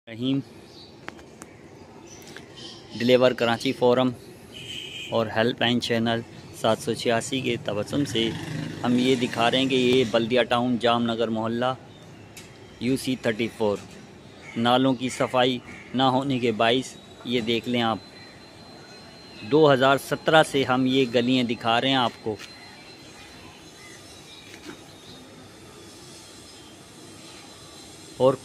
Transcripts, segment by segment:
रहीम deliver Karachi forum और helpline channel 786 के तबस्सुम से हम ये दिखा रहे हैं कि ये बल्दिया टाउन जामनगर मोहल्ला UC 34 नालों की सफाई ना होने के बाइस ये देख लें आप। 2017 से हम ये गलियां दिखा रहे हैं आपको। और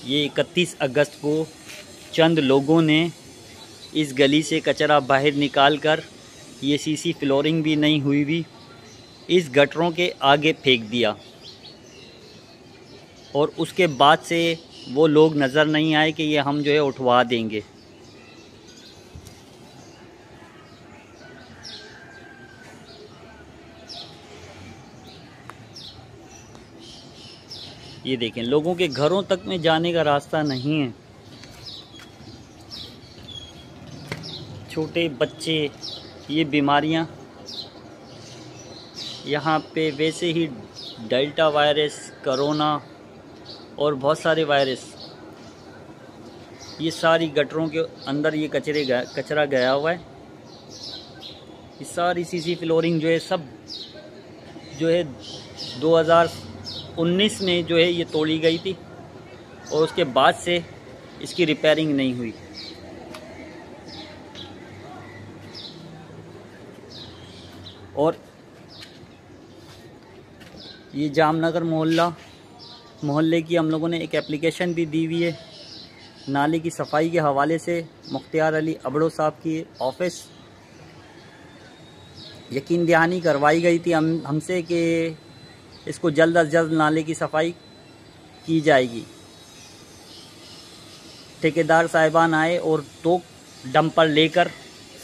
ये 31 अगस्त को चंद लोगों ने इस गली से कचरा बाहर निकालकर, ये सीसी फ्लोरिंग भी नहीं हुई भी, इस गटरों के आगे फेंक दिया। और उसके बाद से वो लोग नज़र नहीं आए कि ये हम जो है उठवा देंगे। ये देखें, लोगों के घरों तक में जाने का रास्ता नहीं है। छोटे बच्चे, ये बीमारियां यहाँ पे वैसे ही डेल्टा वायरस, कोरोना और बहुत सारे वायरस, ये सारी गटरों के अंदर ये कचरा गया हुआ है। ये सारी सीसी फ्लोरिंग जो है सब जो है 2019 में जो है ये तोड़ी गई थी और उसके बाद से इसकी रिपेयरिंग नहीं हुई। और ये जामनगर मोहल्ले की हम लोगों ने एक एप्लीकेशन भी दी हुई है नाले की सफाई के हवाले से। मुख्तियार अली अबड़ो साहब की ऑफिस यकीन दहानी करवाई गई थी हमसे कि इसको जल्द अज जल्द नाले की सफाई की जाएगी। ठेकेदार साहिबान आए और 2 डंपर लेकर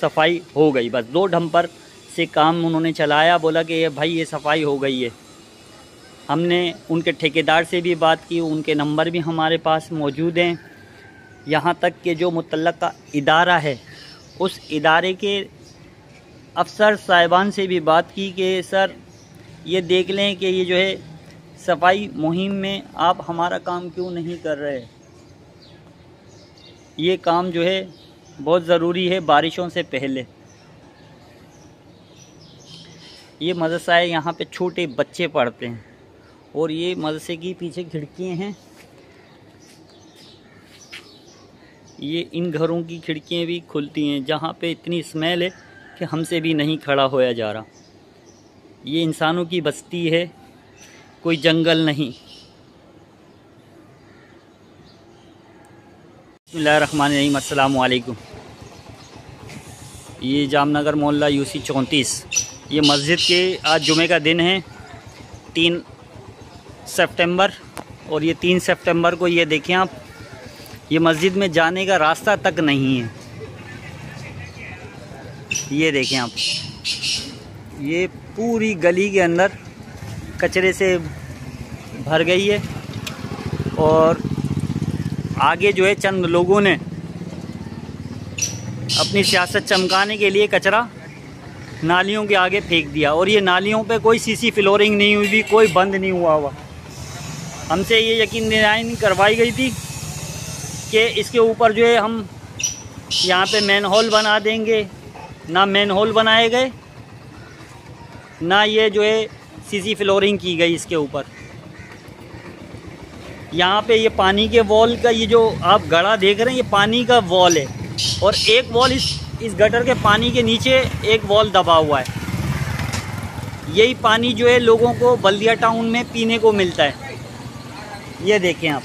सफाई हो गई। बस 2 डंपर से काम उन्होंने चलाया, बोला कि भाई ये सफाई हो गई है। हमने उनके ठेकेदार से भी बात की, उनके नंबर भी हमारे पास मौजूद हैं। यहाँ तक कि जो मुतल्लका इदारा है उस इदारे के अफसर साहिबान से भी बात की कि सर ये देख लें कि ये जो है सफाई मुहिम में आप हमारा काम क्यों नहीं कर रहे। ये काम जो है बहुत ज़रूरी है बारिशों से पहले। ये मदरसा है, यहाँ पे छोटे बच्चे पढ़ते हैं और ये मदरसे की पीछे खिड़कियाँ हैं। ये इन घरों की खिड़कियाँ भी खुलती हैं जहाँ पे इतनी स्मेल है कि हमसे भी नहीं खड़ा होया जा रहा। ये इंसानों की बस्ती है, कोई जंगल नहीं। बिस्मिल्लाहिर्रहमानिर्रहीम, अस्सलाम वालेकुम। ये जामनगर मोहल्ला UC 34, ये मस्जिद के आज जुमे का दिन है 3 सितंबर। और ये 3 सितंबर को ये देखें आप, ये मस्जिद में जाने का रास्ता तक नहीं है। ये देखें आप, ये पूरी गली के अंदर कचरे से भर गई है। और आगे जो है चंद लोगों ने अपनी सियासत चमकाने के लिए कचरा नालियों के आगे फेंक दिया। और ये नालियों पे कोई सीसी फ्लोरिंग नहीं हुई भी, कोई बंद नहीं हुआ। हमसे ये यकीन दहानी करवाई गई थी कि इसके ऊपर जो है हम यहाँ पे मैन होल बना देंगे। ना मैन होल बनाए गए, ना ये जो है सीसी फ्लोरिंग की गई इसके ऊपर। यहाँ पे ये पानी के वॉल का ये जो आप गड़ा देख रहे हैं, ये पानी का वॉल है। और एक वॉल इस गटर के पानी के नीचे एक वॉल दबा हुआ है। यही पानी जो है लोगों को बल्दिया टाउन में पीने को मिलता है। ये देखें आप,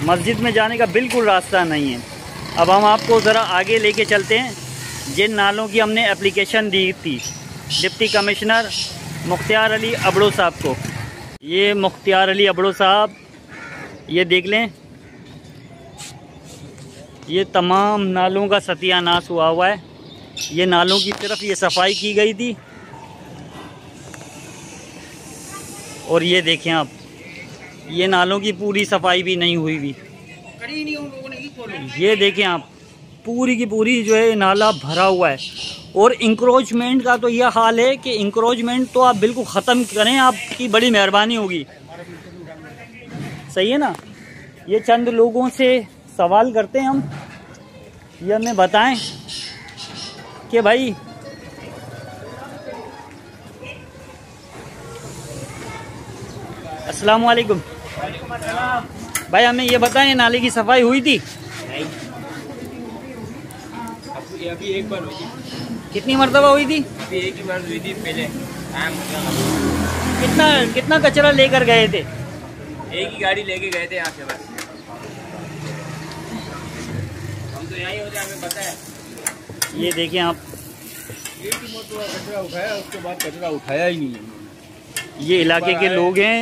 मस्जिद में जाने का बिल्कुल रास्ता नहीं है। अब हम आपको ज़रा आगे लेके चलते हैं। जिन नालों की हमने एप्लीकेशन दी थी डिप्टी कमिश्नर मुख्तियार अली अबड़ो साहब को, ये मुख्तियार अली अबड़ो साहब, ये देख लें, ये तमाम नालों का सत्यानाश हुआ हुआ है। ये नालों की तरफ ये सफाई की गई थी। और ये देखें आप, ये नालों की पूरी सफाई भी नहीं हुई भी। करी नहीं उन लोगों ने, ये देखें आप, पूरी की पूरी जो है नाला भरा हुआ है। और इंक्रोचमेंट का तो यह हाल है कि इंक्रोचमेंट तो आप बिल्कुल ख़त्म करें, आपकी बड़ी मेहरबानी होगी। सही है ना। ये चंद लोगों से सवाल करते हैं हम, ये हमें बताएं कि भाई अस्सलाम वालेकुम भाई, हमें ये बताएं नाले की सफाई हुई थी? अभी एक बार हुई थी। कितनी मरतबा हुई थी? अभी एक ही बार हुई थी पहले। कितना कचरा लेकर गए थे? एक ही गाड़ी लेके गए थे यहाँ से बस। हम तो यहीं होते, हमें पता है। ये देखिए आप, एक ही मरतबा कचरा उठाया, उसके बाद कचरा उठाया ही नहीं है। ये इलाके के लोग हैं,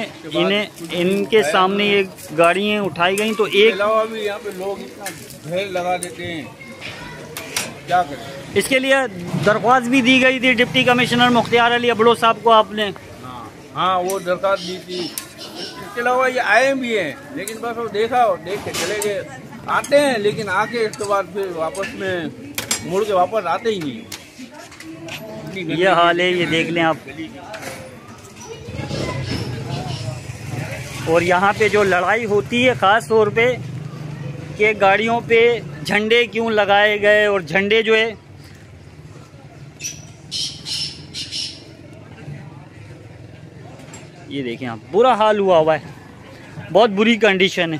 इनके सामने ये गाड़ियाँ उठाई गई तो एक अलावा भी यहाँ पे लोग इतना ढेर लगा देते हैं, क्या करें। इसके लिए दरख्वास्त भी दी गई थी डिप्टी कमिश्नर मुख्तियार अली अबड़ो साहब को आपने? हाँ, वो दरख्वास्त दी थी। इसके अलावा ये आए भी हैं, लेकिन बस वो देख के चले गए। आते हैं लेकिन आके इसके बाद फिर वापस में मुड़ के वापस आते ही नहीं। ये हाल है, ये देख लें आप। और यहाँ पे जो लड़ाई होती है ख़ास तौर पे कि गाड़ियों पे झंडे क्यों लगाए गए, और झंडे जो है ये देखें आप, बुरा हाल हुआ है, बहुत बुरी कंडीशन है।